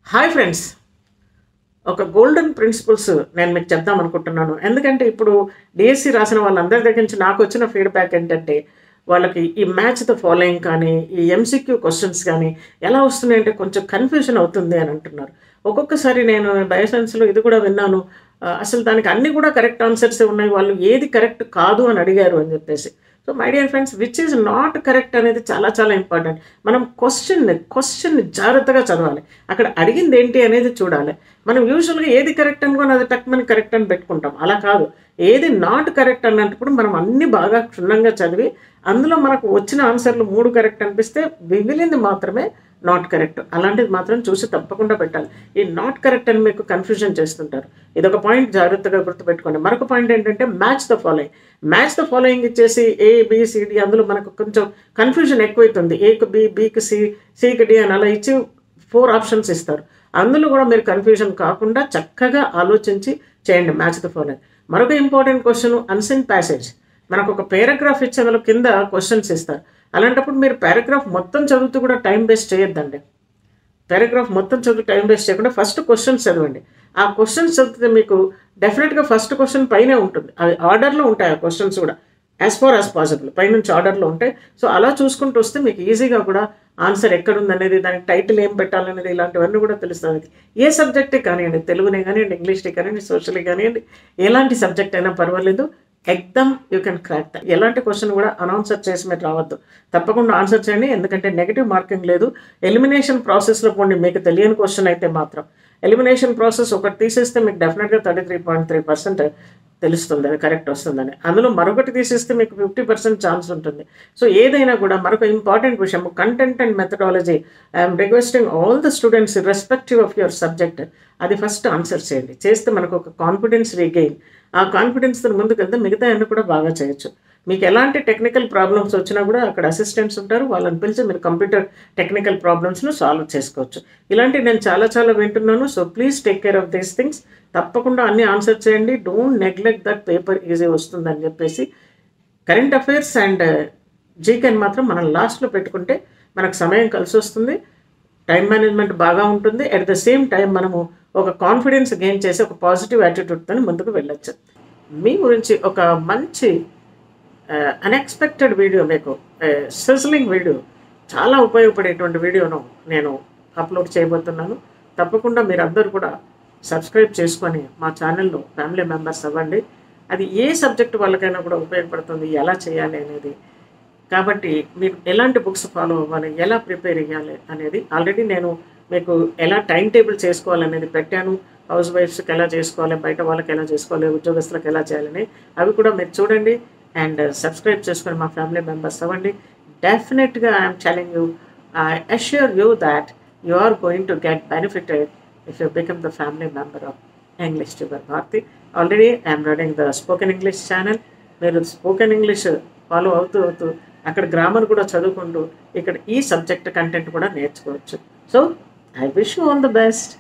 Hi friends, ఒక golden principles నేను మీకు చెప్దాం అనుకుంటున్నాను. ఎందుకంటే ఇప్పుడు డిఎస్సి రాసిన వాళ్ళందరి దగ్గర నుంచి నాకు వచ్చిన ఫీడ్‌బ్యాక్ ఏంటంటే, వాళ్ళకి ఈ మ్యాచ్ ద ఫాలోయింగ్ కానీ, ఈ ఎంసీక్యూ క్వెషన్స్ కానీ ఎలా వస్తున్నాయంటే కొంచెం కన్‌ఫ్యూజన్ అవుతుంది అని అంటున్నారు. ఒక్కొక్కసారి నేను బయోసైన్స్‌లో ఇది కూడా విన్నాను. అసలు దానికి అన్నీ కూడా కరెక్ట్ ఆన్సర్సే ఉన్నాయి. వాళ్ళు ఏది కరెక్ట్ కాదు అని అడిగారు అని చెప్పేసి. So my dear friends, which is not correct అనేది చాలా చాలా ఇంపార్టెంట్. మనం క్వెషన్‌ని జాగ్రత్తగా చదవాలి. అక్కడ అడిగింది ఏంటి అనేది చూడాలి. మనం యూజువల్‌గా ఏది కరెక్ట్ అనుకోని అది టక్‌మని కరెక్ట్ అని పెట్టుకుంటాం. అలా కాదు. ఏది నాట్ కరెక్ట్ అన్నప్పుడు మనం అన్నీ బాగా క్షుణ్ణంగా చదివి, అందులో మనకు వచ్చిన ఆన్సర్‌లు 3 కరెక్ట్ అనిపిస్తే మిగిలింది మాత్రమే నాట్ కరెక్ట్. అలాంటిది మాత్రం చూసి తప్పకుండా పెట్టాలి. ఈ నాట్ కరెక్ట్ అని మీకు కన్‌ఫ్యూజన్ చేస్తుంటారు. ఇదొక పాయింట్ జాగ్రత్తగా గుర్తుపెట్టుకోండి. మరొక పాయింట్ ఏంటంటే match the following. Match the following ఇచ్చేసి ఏ, బి, సి, డి అందులో మనకు కొంచెం కన్‌ఫ్యూజన్ ఎక్కువైతుంది. ఏకి బి, బికి సి, సికి డి అని అలా ఇచ్చి 4 ఆప్షన్స్ ఇస్తారు. అందులో కూడా మీరు కన్‌ఫ్యూజన్ కాకుండా చక్కగా ఆలోచించి చేయండి మ్యాచ్ ద ఫాలోయింగ్. మరొక ఇంపార్టెంట్ క్వెషన్ అన్‌సీన్ ప్యాసేజ్. మనకు ఒక పారాగ్రాఫ్ ఇచ్చి అందులో కింద క్వెషన్స్ ఇస్తారు. అలాంటప్పుడు మీరు పారాగ్రాఫ్ మొత్తం చదువుతూ కూడా టైం వేస్ట్ చేయొద్దండి. పారాగ్రాఫ్ మొత్తం చదివి టైం వేస్ట్ చేయకుండా ఫస్ట్ క్వెషన్స్ చదవండి. ఆ క్వెషన్స్ చదివితే మీకు డెఫినెట్‌గా ఫస్ట్ క్వెషన్ పైనే ఉంటుంది. అవి ఆర్డర్‌లో ఉంటాయి ఆ క్వెషన్స్ కూడా. యాస్ ఫార్ యాస్ పాసిబుల్ పైనుంచి ఆర్డర్‌లో ఉంటాయి. సో అలా చూసుకుంటూ వస్తే మీకు ఈజీగా కూడా ఆన్సర్ ఎక్కడుందనేది, దానికి టైటిల్ ఏం పెట్టాలనేది ఇలాంటివన్నీ కూడా తెలుస్తుంది. ఏ సబ్జెక్టే కానియండి, తెలుగునే కానియండి, ఇంగ్లీష్‌నే కానియండి, సోషలే కానియండి, ఎలాంటి సబ్జెక్ట్ అయినా పర్వాలేదు. ఎగ్దమ్ యూ కెన్ క్రాక్ దట్. ఎలాంటి క్వెషన్ కూడా అనౌన్సర్ చేసి మీరు రావద్దు. తప్పకుండా ఆన్సర్ చేయండి. ఎందుకంటే నెగెటివ్ మార్కింగ్ లేదు. ఎలిమినేషన్ ప్రాసెస్‌లో పోండి. మీకు తెలియని క్వెషన్ అయితే మాత్రం. ఎలిమినేషన్ ప్రాసెస్ ఒకటి తీసేస్తే మీకు డెఫినెట్‌గా 33.3% తెలుస్తుంది అది కరెక్ట్ వస్తుందని. అందులో మరొకటి తీసేస్తే మీకు 50% ఛాన్స్ ఉంటుంది. సో ఏదైనా కూడా మరొక ఇంపార్టెంట్ విషయం content and methodology. I'm requesting all the students irrespective of your subject అది ఫస్ట్ ఆన్సర్ చేయండి. చేస్తే మనకు ఒక కాన్ఫిడెన్స్ రీగెయిన్. ఆ కాన్ఫిడెన్స్‌తో ముందుకెళ్తే మిగతా అన్నీ కూడా బాగా చేయొచ్చు. మీకు ఎలాంటి టెక్నికల్ ప్రాబ్లమ్స్ వచ్చినా కూడా అక్కడ అసిస్టెంట్స్ ఉంటారు. వాళ్ళని పిలిచి మీరు కంప్యూటర్ టెక్నికల్ ప్రాబ్లమ్స్‌ను సాల్వ్ చేసుకోవచ్చు. ఇలాంటివి నేను చాలా చాలా వింటున్నాను. So please take care of these things. తప్పకుండా అన్నీ ఆన్సర్ చేయండి. Don't neglect that paper easy వస్తుందని చెప్పేసి. కరెంట్ అఫైర్స్ అండ్ జీకేని మాత్రం మనం లాస్ట్‌లో పెట్టుకుంటే మనకు సమయం కలిసొస్తుంది. టైం మేనేజ్మెంట్ బాగా ఉంటుంది. అట్ ద సేమ్ టైం మనము ఒక కాన్ఫిడెన్స్ గెయిన్ చేసి ఒక పాజిటివ్ యాటిట్యూడ్‌తోని ముందుకు వెళ్ళొచ్చు. మీ గురించి ఒక మంచి అన్‌ఎక్స్‌పెక్టెడ్ వీడియో, మీకు సిజ్లింగ్ వీడియో, చాలా ఉపయోగపడేటువంటి వీడియోను నేను అప్లోడ్ చేయబోతున్నాను. తప్పకుండా మీరందరూ కూడా సబ్స్క్రైబ్ చేసుకొని మా ఛానల్‌లో ఫ్యామిలీ మెంబర్స్ అవ్వండి. అది ఏ సబ్జెక్ట్ వాళ్ళకైనా కూడా ఉపయోగపడుతుంది. ఎలా చేయాలి అనేది. కాబట్టి మీరు ఎలాంటి బుక్స్ ఫాలో అవ్వాలి, ఎలా ప్రిపేర్ అయ్యాలి అనేది ఆల్రెడీ నేను మీకు ఎలా టైం టేబుల్ చేసుకోవాలనేది పెట్టాను. హౌస్ వైఫ్స్‌కి ఎలా చేసుకోవాలి, బయట వాళ్ళకి ఎలా చేసుకోవాలి, ఉద్యోగస్తులకు ఎలా చేయాలని అవి కూడా మీరు చూడండి. అండ్ సబ్స్క్రైబ్ చేసుకొని మా ఫ్యామిలీ మెంబర్స్ అవ్వండి. డెఫినెట్‌గా I'm telling you, I assure you that you are going to get benefited if you become the family member of English Tuber Bharati. Already I am running the spoken English channel. మీరు spoken English follow అవుతూ అక్కడ grammar కూడా చదువుకుంటూ ఇక్కడ ఈ subject content కూడా నేర్చుకోవచ్చు. So I wish you all the best.